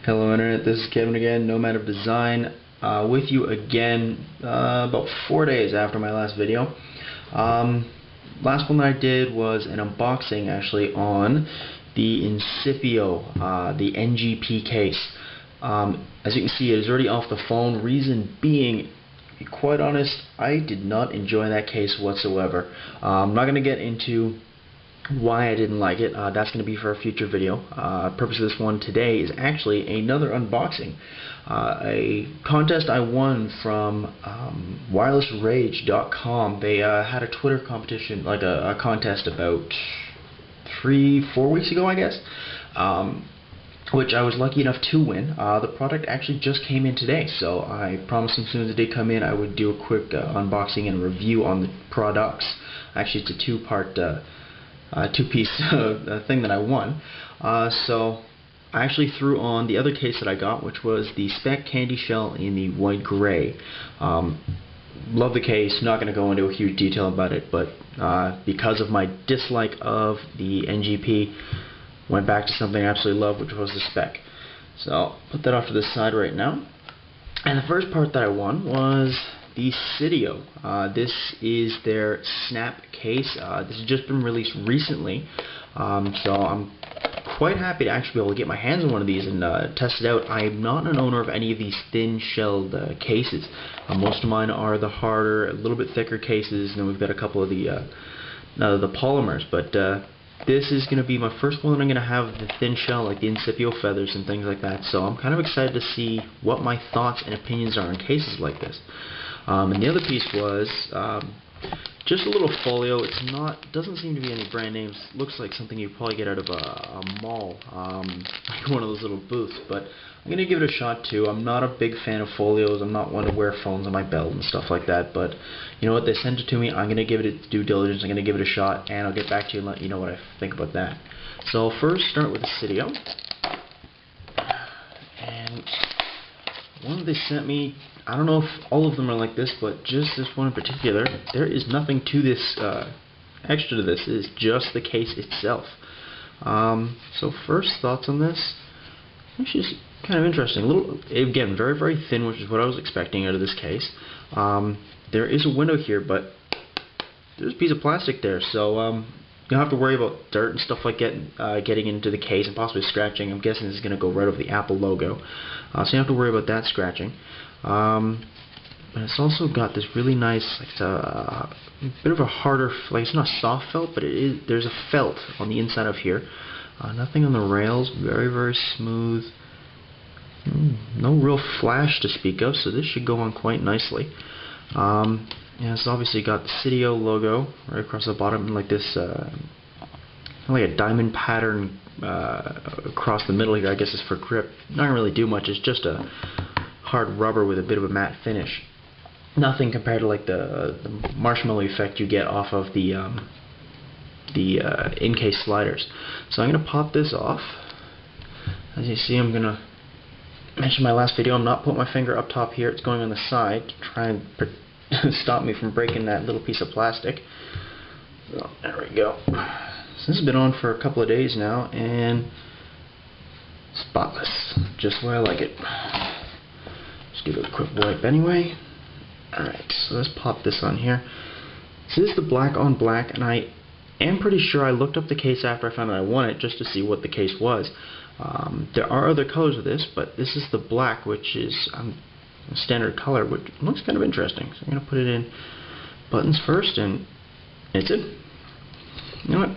Hello Internet, this is Kevin again, Nomad of Design, with you again about 4 days after my last video. Last one that I did was an unboxing actually on the Seidio, the NGP case. As you can see, it is already off the phone. Reason being, to be quite honest, I did not enjoy that case whatsoever. I'm not going to get into why I didn't like it. That's going to be for a future video. Purpose of this one today is actually another unboxing. A contest I won from wirelessrage.com. They had a Twitter competition, like a contest about 3-4 weeks ago, I guess, which I was lucky enough to win. The product actually just came in today, so I promised as soon as it did come in I would do a quick unboxing and review on the products. Actually, it's a two-piece thing that I won. So I actually threw on the other case that I got, which was the Spec Candy Shell in the white gray. Love the case, not going to go into a huge detail about it, but because of my dislike of the NGP, went back to something I absolutely love, which was the Spec. So I'll put that off to the side right now. And the first part that I won was the Seidio. This is their snap case. This has just been released recently, so I'm quite happy to actually be able to get my hands on one of these and test it out. I'm not an owner of any of these thin-shelled cases. Most of mine are the harder, a little bit thicker cases, and then we've got a couple of the polymers. But this is going to be my first one. I'm going to have the thin shell, like the Seidio feathers and things like that. So I'm kind of excited to see what my thoughts and opinions are on cases like this. And the other piece was just a little folio. It's not, doesn't seem to be any brand names. Looks like something you'd probably get out of a mall, like one of those little booths. But I'm gonna give it a shot too. I'm not a big fan of folios. I'm not one to wear phones on my belt and stuff like that. But you know what? They sent it to me. I'm gonna give it its due diligence. I'm gonna give it a shot, and I'll get back to you and let you know what I think about that. So I'll first start with the Seidio. And one that they sent me, I don't know if all of them are like this, but just this one in particular, there is nothing to this, extra to this. It is just the case itself. So first thoughts on this, it's just kind of interesting. A little, again, very, very thin, which is what I was expecting out of this case. There is a window here, but there's a piece of plastic there, so you don't have to worry about dirt and stuff like getting into the case and possibly scratching. I'm guessing this is going to go right over the Apple logo, so you don't have to worry about that scratching. But it's also got this really nice, like a bit of a harder, like it's not soft felt, but it is. There's a felt on the inside of here. Nothing on the rails. Very, very smooth. No real flash to speak of, so this should go on quite nicely. And it's obviously got the Seidio logo right across the bottom, like this, like a diamond pattern across the middle here. I guess is for grip. Not gonna really do much. It's just a hard rubber with a bit of a matte finish. Nothing compared to like the marshmallow effect you get off of the in-case sliders. So I'm gonna pop this off. As you see, I'm gonna mention my last video. I'm not putting my finger up top here. It's going on the side to try and stop me from breaking that little piece of plastic. So there we go. So this has been on for a couple of days now, and spotless, just the way I like it. Just give it a quick wipe anyway. Alright, so let's pop this on here. So this is the black on black, and I am pretty sure I looked up the case after I found that I won it just to see what the case was. There are other colors of this, but this is the black, which is a standard color, which looks kind of interesting. So I'm going to put it in buttons first, and it's it. You know what?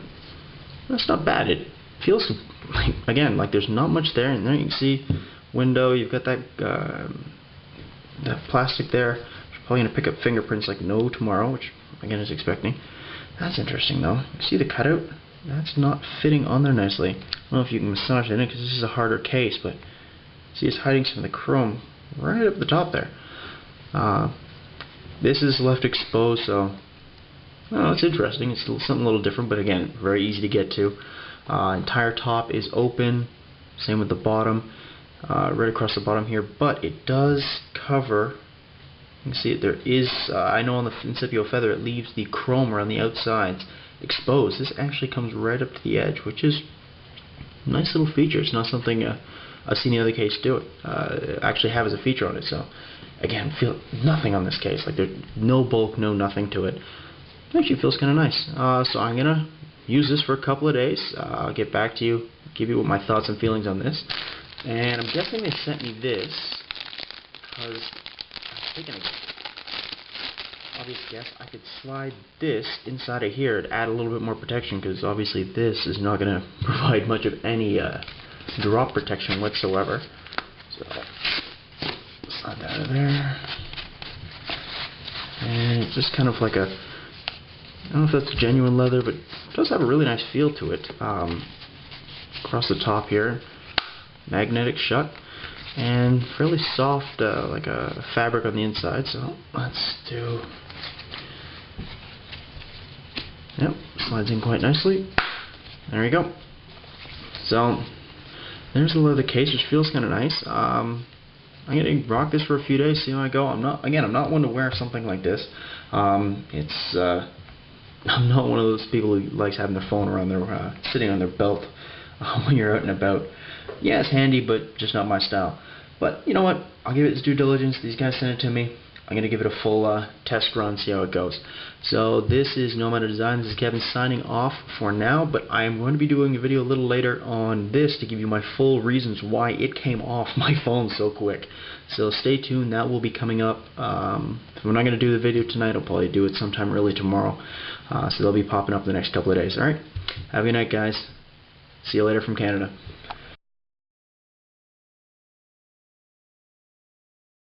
That's not bad. It feels, like, again, like there's not much there, and there you can see window. You've got that that plastic there. You're probably going to pick up fingerprints like no tomorrow, which again is expecting. That's interesting though. You see the cutout? That's not fitting on there nicely. I don't know if you can massage it in because this is a harder case, but see it's hiding some of the chrome right up the top there. This is left exposed, so it's interesting. It's something a little different, but again, very easy to get to. Entire top is open, same with the bottom, right across the bottom here, but it does cover. You can see it. There is, I know on the Seidio feather it leaves the chrome around the outsides exposed. This actually comes right up to the edge, which is a nice little feature. It's not something I've seen the other case do it. Actually have as a feature on it. So again, feel nothing on this case. Like there's no bulk, no nothing to it. It actually feels kind of nice. So I'm gonna use this for a couple of days. I'll get back to you, give you my thoughts and feelings on this. And I'm guessing they sent me this because I'm thinking, obvious guess, I could slide this inside of here to add a little bit more protection, because obviously this is not going to provide much of any drop protection whatsoever. So slide that out of there. And it's just kind of like a, I don't know if that's genuine leather, but it does have a really nice feel to it. Across the top here, magnetic shut, and fairly soft, like a fabric on the inside. So let's do, yep, slides in quite nicely. There we go. So there's the leather case, which feels kind of nice. I'm gonna rock this for a few days, see how I go. I'm not one to wear something like this. I'm not one of those people who likes having their phone around their sitting on their belt when you're out and about. Yeah, it's handy, but just not my style. But you know what? I'll give it its due diligence. These guys sent it to me. I'm going to give it a full test run, see how it goes. So this is Nomad Design. This is Kevin signing off for now, but I am going to be doing a video a little later on this to give you my full reasons why it came off my phone so quick. So stay tuned. That will be coming up. If I'm not going to do the video tonight, I'll probably do it sometime early tomorrow. So they'll be popping up the next couple of days. Alright? Have a good night, guys. See you later from Canada.